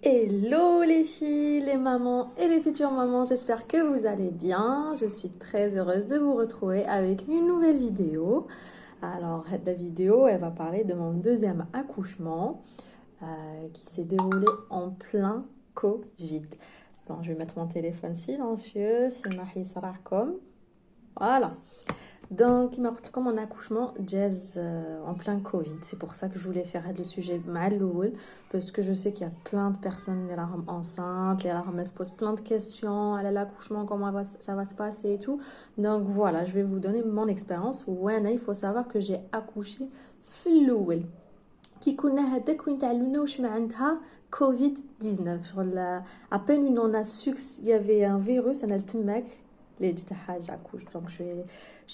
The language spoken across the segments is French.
Hello les filles, les mamans et les futures mamans, j'espère que vous allez bien. Je suis très heureuse de vous retrouver avec une nouvelle vidéo. Alors, la vidéo, elle va parler de mon deuxième accouchement qui s'est déroulé en plein Covid. Bon, je vais mettre mon téléphone silencieux, sinon comme. Voilà. Donc, il m'a rappelé comme mon accouchement jazz en plein Covid. C'est pour ça que je voulais faire le sujet mal parce que je sais qu'il y a plein de personnes les larmes enceintes, les larmes se posent plein de questions, à l'accouchement, ça va se passer et tout. Donc voilà, je vais vous donner mon expérience. Ouais, il faut savoir que j'ai accouché في qui connaît هذاك وين تعلمنا واش ما عندها COVID-19 à peine on a su qu'il y avait un virus انا تماك les j'accouche. Donc je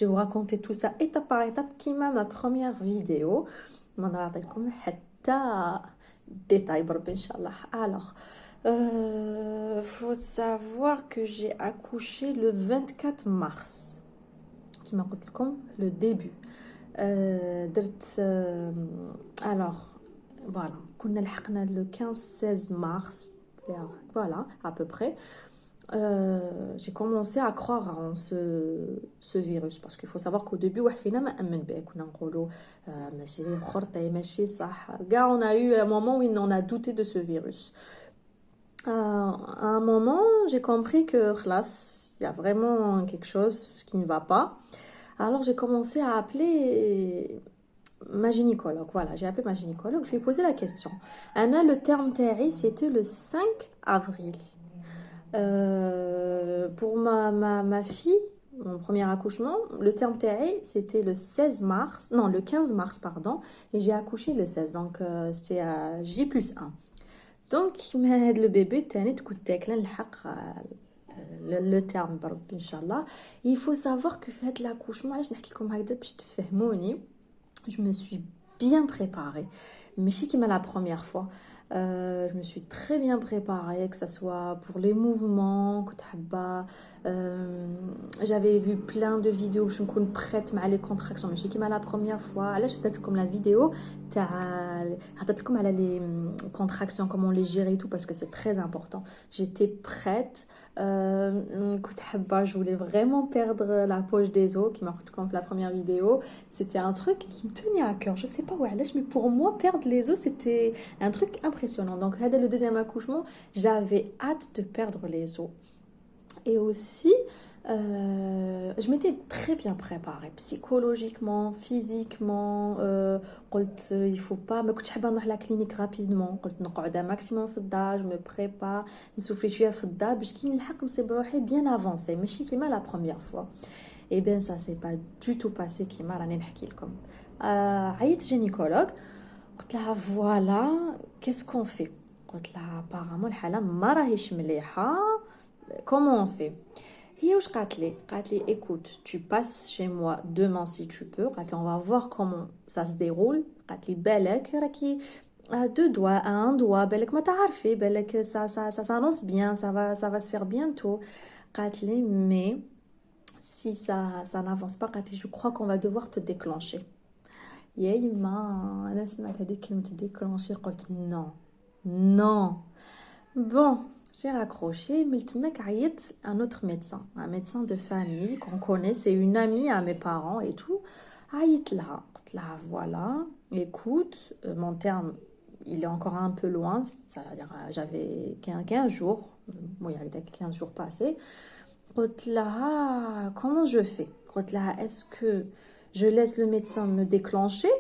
vais vous raconter tout ça étape par étape qui m'a ma première vidéo ما نعطيكم حتى détail بربي ان شاء الله. Alors faut savoir que j'ai accouché le 24 mars qui m'a قلت لكم le début. Alors voilà, كنا لحقنا le 15-16 mars, voilà à peu près. J'ai commencé à croire en ce virus parce qu'il faut savoir qu'au début واحد فينا ما امن به كنا نقولوا ماشي خرطي ماشي صح كاع. On a eu un moment où on a douté de ce virus. À un moment j'ai compris que خلاص il y a vraiment quelque chose qui ne va pas. Alors j'ai commencé à appeler ma gynécologue. Voilà, j'ai appelé ma gynécologue, je lui ai posé la question. Anna, le terme TRI, c'était le 5 avril. Pour ma fille, mon premier accouchement, le terme TRI, c'était le 16 mars, non, le 15 mars, pardon, et j'ai accouché le 16, donc c'était à J+1. Donc, le bébé, le terme بربي ان شاء الله. Il faut savoir que fait l'accouchement je نحكيكم هكذا باش تفهموني. Je me suis bien préparée ماشي كيما la première fois. Je me suis très bien préparée, que ce soit pour les mouvements, j'avais vu plein de vidéos, je suis prête à les contractions, mais comme la première fois, là je comme la vidéo, comme les contractions, comment les gérer et tout, parce que c'est très important. J'étais prête, je voulais vraiment perdre la poche des os, qui m'a comme la première vidéo, c'était un truc qui me tenait à cœur. Je sais pas où aller, mais pour moi, perdre les os, c'était un truc impressionnant. Donc, le deuxième accouchement, j'avais hâte de perdre les os. Et aussi, je m'étais très bien préparée, psychologiquement, physiquement. Il faut pas, mais quand je suis à la clinique rapidement, قلت نقعد un maximum في الدار, je me prépare, نسوفلي شوية في الدار باش كي نلحق نصيب روحي bien avancée, ماشي كيما la première fois. Et bien ça s'est pas du tout passé كيما راني نحكي لكم. عيط gynécologue, قلت لها voilà, qu'est-ce qu'on fait? قلت لها apparemment الحالة ما راهيش مليحة, comment on fait? هي واش قالت لي écoute, tu passes chez moi demain si tu peux. قالت لي on va voir comment ça se déroule. قالت لي بالك راكي à deux doigts, à un doigt, بالك ما تعرفي, بالك ça s'annonce bien, ça va se faire bientôt. قالت لي mais si ça n'avance pas, قالت لي je crois qu'on va devoir te déclencher. يا يما انا سمعت هذيك كلمه déclencher قلت non. Bon, j'ai raccroché, mais un autre médecin, un médecin de famille qu'on connaît, c'est une amie à mes parents et tout. Là, voilà, écoute, mon terme, il est encore un peu loin, c'est-à-dire j'avais 15 jours, il y a 15 jours passés. Là, comment je fais? Là, est-ce que je laisse le médecin me déclencher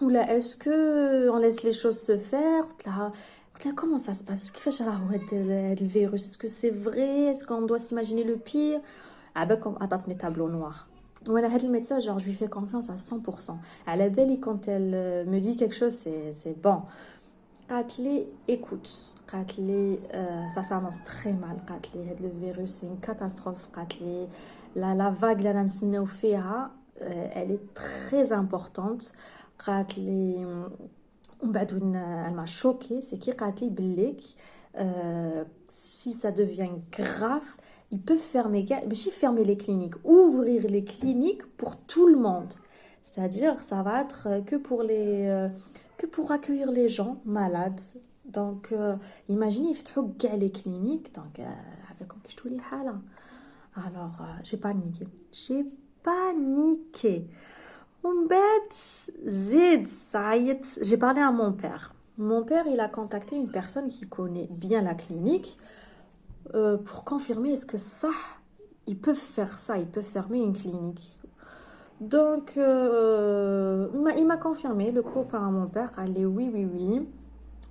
ou là, est-ce que on laisse les choses se faire? Là, comment ça se passe? كيفاش راهو هاد الفيروس? Est-ce que c'est vrai? Est-ce qu'on doit s'imaginer le pire? Ah ben comme عطاتني tableau noir. Voilà, هاد الميدecin, genre je lui fais confiance à 100%. À la belle, quand elle me dit quelque chose, c'est bon. قالت لي écoute, قالت لي ça s'annonce très mal. قالت لي هاد le virus c'est une catastrophe. قالت لي la vague اللي رانا نسناو فيها elle est très importante. قالت لي ومن بعد وين elle m'a choquée, c'est كي قالت لي بليك si ça devient grave, ils peuvent fermer, ماشي fermer les cliniques, ouvrir les cliniques pour tout le monde. C'est-à-dire ça va être que pour accueillir les gens malades دونك imaginez يفتحوا كاع لي كلينيك دونك عافاكم كي شفتوا لي الحاله. الوغ جي بانيكي ومن بعد زيد عيطت. J'ai parlé à mon père. Mon père, il a contacté une personne qui connaît bien la clinique pour confirmer est-ce que ça, ils peuvent faire ça, ils peuvent fermer une clinique. Donc, il m'a confirmé, le copain à mon père, allez, oui.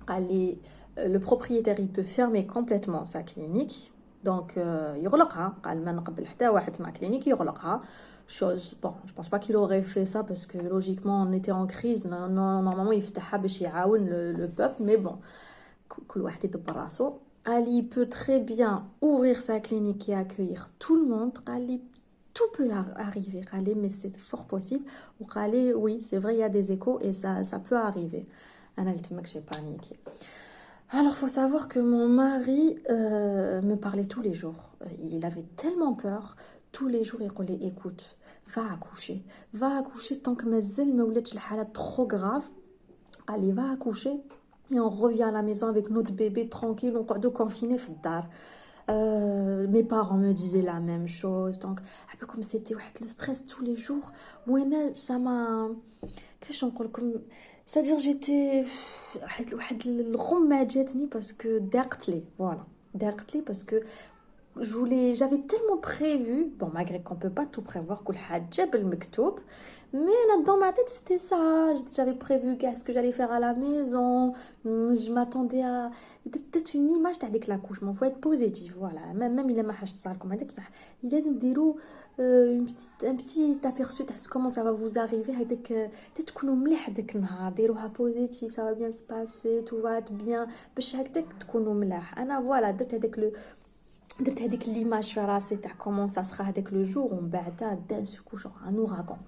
Allez, le propriétaire, il peut fermer complètement sa clinique. Donc, يغلقها. قال ما نقبل حتى واحد مع clinique يغلقها. Chose, bon, je pense pas qu'il aurait fait ça parce que logiquement on était en crise. Normalement, il يفتحها باش يعاون le peuple, mais bon, كل واحد يدبر راسو. Ali peut très bien ouvrir sa clinique et accueillir tout le monde. Ali, tout peut arriver. Ali, mais c'est fort possible. Ou Ali, oui, c'est vrai, il y a des échos et ça peut arriver. J'ai paniqué. Alors, faut savoir que mon mari me parlait tous les jours. Il avait tellement peur. Tous les jours, il disait, écoute, va accoucher tant que mazel me oulet l'hala trop grave. Allez, va accoucher. Et on revient à la maison avec notre bébé tranquille, on est confiné dans mes parents me disaient la même chose. Donc, un peu comme c'était le stress tous les jours. Moi, ça m'a... Qu'est-ce qu'on dit? C'est-à-dire, j'étais... Le rhum m'a jetni parce que... Voilà. Parce que j'avais tellement prévu, bon, malgré qu'on ne peut pas tout prévoir, mais dans ma tête, c'était ça. J'avais prévu qu'est-ce que j'allais faire à la maison. Je m'attendais à... Peut-être une image avec l'accouchement. Il faut être positif, voilà. Même il a ma hache ça, comme il laisse un petit aperçu de comment ça va vous arriver. Peut-être que nous مليح هذاك النهار ديروها positif, ça va bien se passer, tout va être bien. باش هكذاك تكونوا ملاح. أنا voilà درت هذيك l'image في راسي تاع comment ça sera هذاك le jour ومن بعد d'un seul coup genre un ouragan.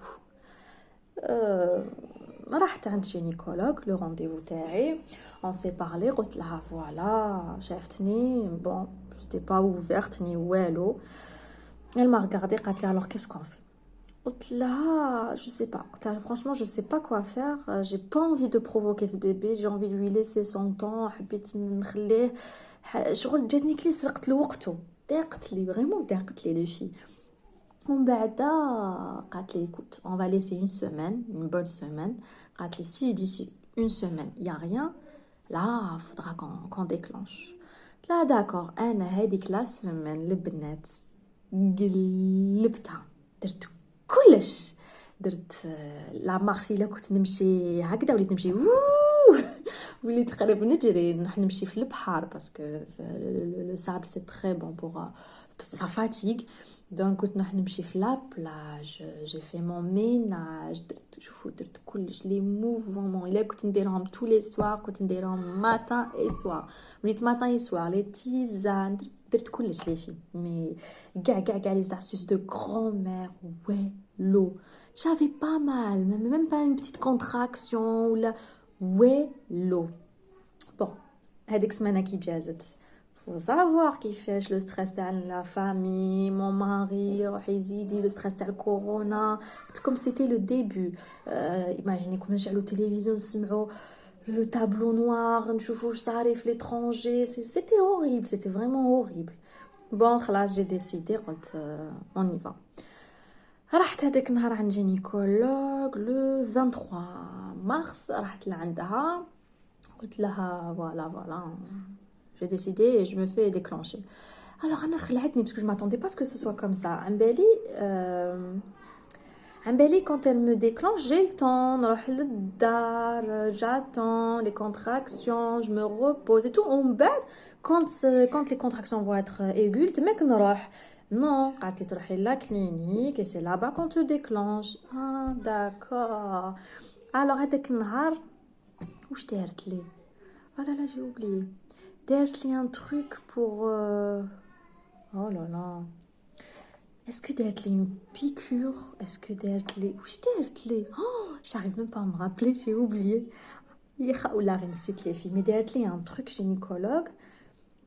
رحت عند gynécologue, le rendez-vous تاعي, on s'est parlé, قلت لها voilà, شافتني, bon, j'étais pas ouverte ni والو. Elle m'a regardé, قالت لي alors qu'est-ce qu'on fait? قلت لها je sais pas, franchement je sais pas quoi faire, j'ai pas envie de provoquer ce bébé, j'ai envie de lui laisser son temps, حبيت نخليه شغل جاتني كلي سرقت له وقته, ضاقت لي vraiment ضاقت لي les filles. On écoute, on va laisser une bonne semaine. Si d'ici une semaine, il n'y a rien, là, il faudra qu'on déclenche. Là, d'accord, أنا هذيك la semaine البنات قلبتها درت كلش درت لا مارشي إلا كنت نمشي هكذا وليت نمشي وليت قريب نجري نمشي في البحر باسكو le sable c'est très bon pour ça fatigue. Donc كنت نمشي في la plage, j'ai fait mon ménage, درت كلش les mouvements إلا كنت نديرهم tous les soirs, كنت نديرهم matin et soir, وليت matin et soir, les tisanes, درت كلش les filles, mais كاع les astuces de grand-mère, ouais, l'eau, j'avais pas mal, même pas une petite contraction ou là, ouais, l'eau. Bon, هذيك سمانة كي جازت. Faut savoir كيفاش le stress تاع la famille, mon mari راح يزيد le stress تاع الكورونا. Comme c'était le début, imaginez كنا نشعلوا التلفزيون نسمعوا le tableau noir, نشوفوا واش صاري في l'étranger, c'était horrible, c'était vraiment horrible. Bon, خلاص j'ai décidé, قلت on y va. رحت هذاك النهار عند gynécologue le 23 mars, رحت لعندها قلت لها voilà j'ai décidé et je me fais déclencher. Alors انا خلعتني parce que je m'attendais pas à ce que ce soit comme ça. عمبالي quand elle me déclenche, j'ai le temps نروح للدار, j'attends les contractions, je me repose et tout. On بعد quand les contractions vont être aiguës, تماك نروح. Non, قالت لي تروحي la clinique et c'est là-bas qu'on te déclenche. Ah d'accord. Alors هذاك النهار واش دارت لي؟ Oh là là, j'ai oublié. دارت لي un truc pour oh là là. Est-ce que دارت لي une piqûre? Est-ce que دارت لي واش دارت لي؟ Oh, j'arrive même pas à me rappeler, j'ai oublié. ولا نسيت les filles, mais دارت لي un truc gynécologue.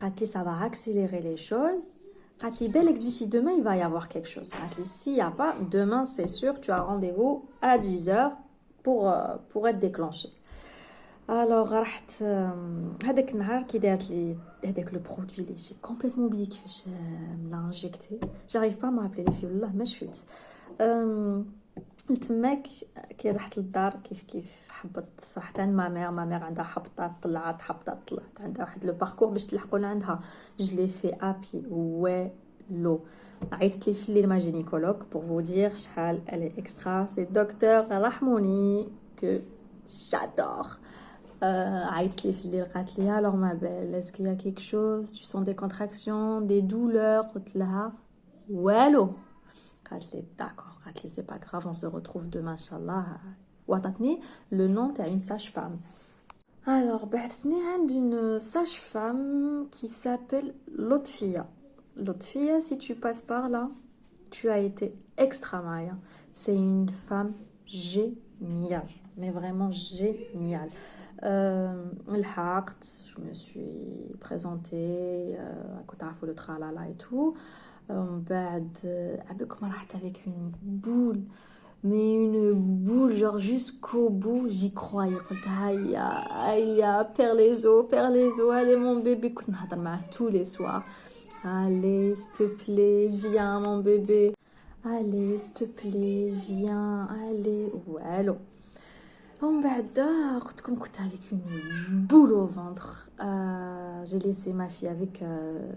قالت لي ça va accélérer les choses. قالت لي بالك d'ici demain il va y avoir quelque chose. قالت لي s'il y a pas demain c'est sûr tu as rendez-vous à 10h pour être déclenché. Alors رحت هذاك النهار كي دارت لي هذاك لو برودوي اللي جي كومبليتوم اوبلي كيفاش لانجيكتي جاريف با ما ابلي لي في والله ما شفت تماك كي رحت للدار كيف حبط صراحه ما مير عندها حبطات طلعت حبطات طلعت عندها واحد لو باركور باش تلحقوا لعندها جلي في ابي والو عيطت لي في الليل ما جينيكولوج بور فو دير شحال الي اكسترا سي دكتور رحموني كو جادور عيطت لي في الليل قالت لي alors ma belle est-ce qu'il y a quelque chose tu sens des contractions des douleurs قلت لها والو قالت لي d'accord قالت لي c'est pas grave on se retrouve demain inchallah وعطتني le nom تاع une sage-femme alors بعثتني عند une sage-femme qui s'appelle Lotfia. Lotfia, si tu passes par là, tu as été extra Maya. C'est une femme géniale, mais vraiment géniale. Je me suis présentée, كنت عارفة le tralala et tout. بعد avec ما رحت avec une boule, mais une boule genre jusqu'au bout, j'y croyais. قلت هيا perds les os, allez mon bébé. كنت نهضر معاه tous les soirs. Allez, s'il te plaît, viens mon bébé. Allez, s'il te plaît, viens. Allez, والو. ومن بعد كنت avec une boule au ventre. J'ai laissé ma fille avec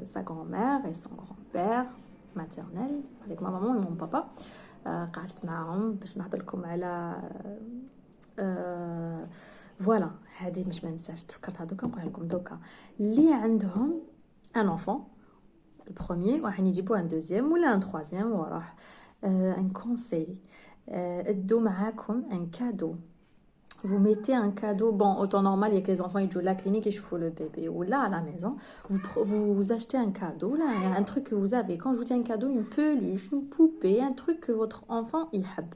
sa grand-mère et son grand-père maternel, avec ma maman et mon papa. قعدت معهم باش نهضر لكم على فوالا هذه مش ما ننساش تفكرتها دوكا نقولها لكم دوكا اللي عندهم ان enfant le premier وراح يجيبوا un deuxième ولا un troisième وراح un conseil ادو معاكم un cadeau. Vous mettez un cadeau, bon, au temps normal, il y a que les enfants, ils jouent à la clinique et je fous le bébé. Ou là, à la maison, vous achetez un cadeau, là, un truc que vous avez. Quand je vous dis un cadeau, une peluche, une poupée, un truc que votre enfant, il aime.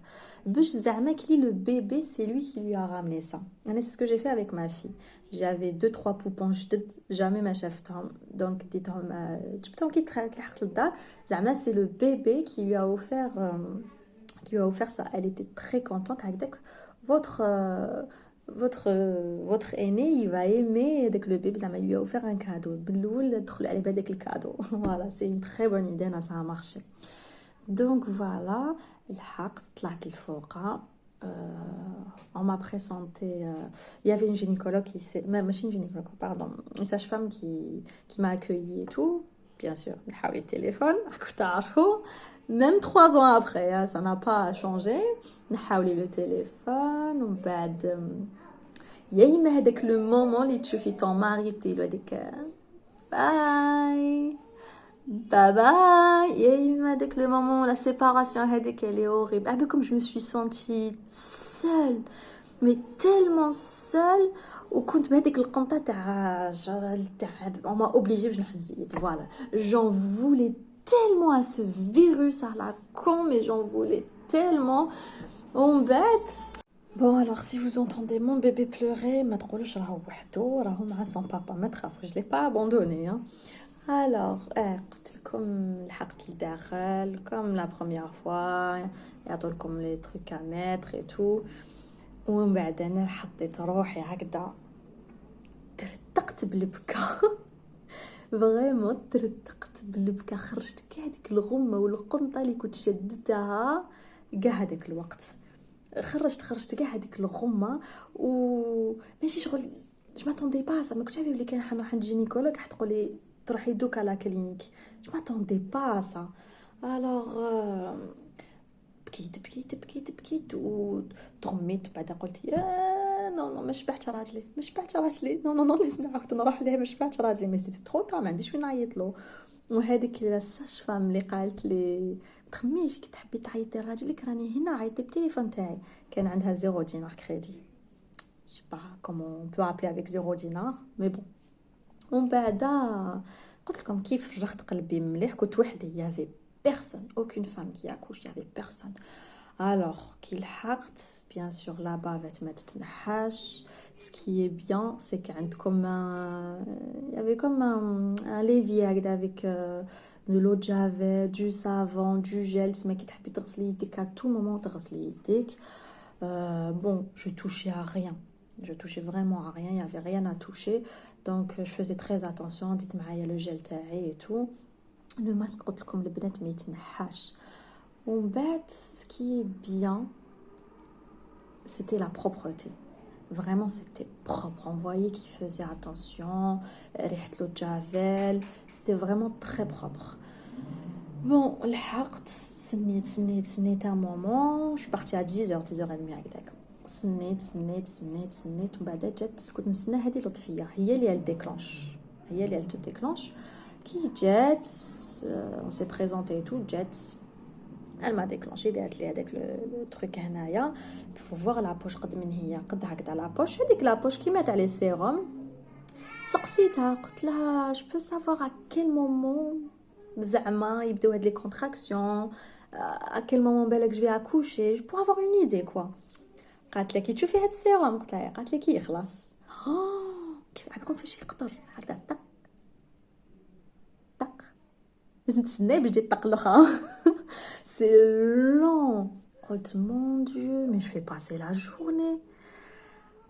Bouch Zamek, le bébé, c'est lui qui lui a ramené ça. C'est ce que j'ai fait avec ma fille. J'avais 2-3 poupons, jamais ma chef. Donc, c'est le bébé qui lui a offert ça. Elle était très contente. Votre aîné, il va aimer dès que le bébé, ça lui a offert un cadeau. Voilà, c'est une très bonne idée, ça a marché. Donc voilà, on m'a présenté, il y avait une gynécologue même une gynécologue, pardon, une sage-femme qui m'a accueillie et tout, bien sûr, le téléphone, même 3 ans après, hein, ça n'a pas changé. نحاولي le téléphone ومن بعد يا إما هذاك le moment اللي تشوفي ton mari تقولي هذيك باي يا إما هذاك le moment la séparation هذيك elle est horrible. Ah, comme je me suis sentie seule, mais tellement seule. وكنت بهذيك القنطه تاع on m'a obligée باش نحط زيت. Voilà, j'en voulais tellement à ce virus à la con, mais j'en voulais tellement. On bête. Bon, alors si vous entendez mon bébé pleurer, ma تقولوش راهو وحده راهو مع son papa, ما تخافوا, je l'ai pas abandonné, hein. Alors, قلت لكم لحقت لداخل comme la première fois, يعطوا لكم les trucs à mettre et tout. ومن بعد انا حطيت روحي هكذا ترتقت بالبكا. فريمون ترتقت بالبكا, خرجت كاع هذيك الغمه والقنطه اللي كنت شدتها كاع هذاك الوقت. خرجت كاع هذيك الغمه وماشي شغل جو ماتوندي با سا. ما كنتش عارفه بلي كان حنروح عند جينيكولوج راح تقولي تروحي دوكا لا كلينيك. جو ماتوندي با سا. الوغ بكيت وتغميت. بعدا قلت يا نو ما شبعتش راجلي نو لازم نعاود نروح ليه. ما شبعتش راجلي مي سيتي ترو طا, ما عنديش وين نعيط له. وهذيك الساج فام اللي قالت لي تخميش كي تحبي تعيطي لراجلك راني هنا عيطي بالتليفون تاعي. كان عندها 0 دينار كريدي, je sais pas comment on peut appeler avec 0 دينار mais bon. ومن بعد قلت لكم كيف فرغت قلبي مليح. كنت وحدي, il y avait personne, aucune femme qui accouche, il y avait personne. Alors qu'il hakt, bien sûr là-bas avec ma tnahash. Ce qui est bien, c'est qu'il y avait comme un l'évier avec de l'eau de javel, du savon, du gel. C'est mais qui t'a pu t'غسلي يديك à tout moment, t'غسلي يديك. Bon, je touchais à rien. Je touchais vraiment à rien, il n'y avait rien à toucher. Donc, je faisais très attention. Dites-moi, il y a le gel taille et tout. Le masque, comme le bnet, mais il hache. En fait, ce qui est bien, c'était la propreté. Vraiment, c'était propre. On voyait qu'il faisait attention. ريحة l'eau de javel. C'était vraiment très propre. Bon, لحقت سنيت un moment. Je suis partie à 10h, 10h30 هكذاك. سنيت ومن بعد جات كنت نستنى هذه لطفية هي اللي elle déclenche. هي اللي elle te déclenche. كي جات on s'est présenté et tout, جات elle m'a déclenché دارت لي هذاك le truc هنايا. Il faut voir la poche قد من هي قد هكذا la poche هذيك la poche كيما تاع لي سيروم. سقسيتها قلت لها je peux savoir à quel moment زعما يبداو هاد لي كونتراكسيون à quel moment بالك je vais accoucher pour avoir une idée quoi. قالت لي كي تشوفي هاد السيروم قلت لها قالت لي كي يخلص كيف عندكم فاش يقطر هكذا طق طق لازم تسناي باش تجي الطق الاخرى. سي لون قلت مون ديو مي جو باسي لا جورني.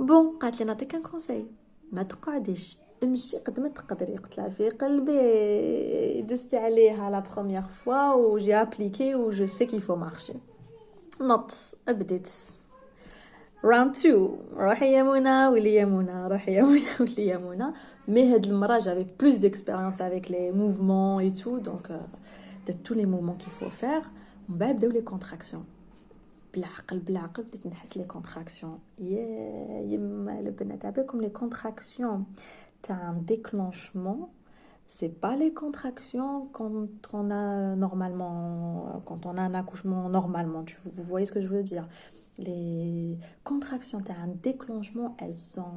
بون قالت لي نعطيك ان كونساي ما تقعديش امشي قد ما تقدري. قلت لها في قلبي دزتي عليها لا بروميير فوا و جي ابليكي و جو سي كيل فو مارشي. نط بديت راوند 2 روحي يا منى ولي يا منى روحي يا منى ولي يا منى. مي هاد المره جافي بلوس ديكسبيريونس افيك لي موفمون اي تو دونك درت تو لي موفمون كيل فو فير. ومن بعد بداو لي كونتراكسيون بالعقل بديت نحس لي كونتراكسيون. يما البنات عبالكم لي كونتراكسيون تاع ان ديكلونشمون c'est pas les contractions quand on a normalement quand on a un accouchement normalement vous voyez ce que je veux dire. Les contractions تاع un déclenchement elles sont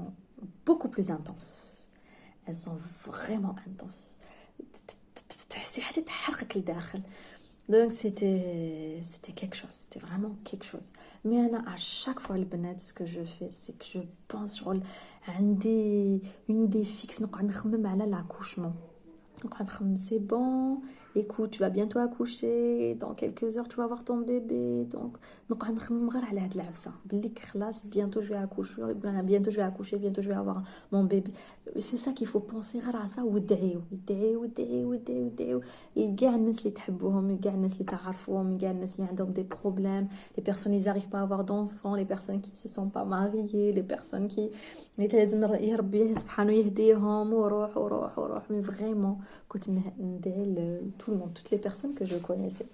beaucoup plus intenses, elles sont vraiment intenses. تحسي حاجه تحرقك لداخل. Donc c'était quelque chose, c'était vraiment quelque chose. Mais Anna, à chaque fois le بنات ce que je fais c'est que je pense sur عندي une idée fixe نقعد نخمم على l'accouchement. نقعد نخمم c'est bon, écoute tu vas bientôt accoucher, dans quelques heures tu vas avoir ton bébé. Donc نقعد نخمم غير على هاد العبسه بلي خلاص bientôt je vais accoucher, bientôt je vais accoucher, bientôt je vais avoir mon bébé. C'est ça qu'il faut penser غير على ça. ودعيو ودعيو ودعيو ودعيو ودعيو لكاع الناس اللي تحبوهم, لكاع الناس اللي تعرفوهم, لكاع الناس اللي عندهم des problèmes, les personnes ils arrivent pas à avoir d'enfants, les personnes qui se sont pas mariées, les personnes qui لازم ربي سبحانه يهديهم. وروح مي فريمون كنت ندعي tout le monde, toutes les personnes que je connaissais.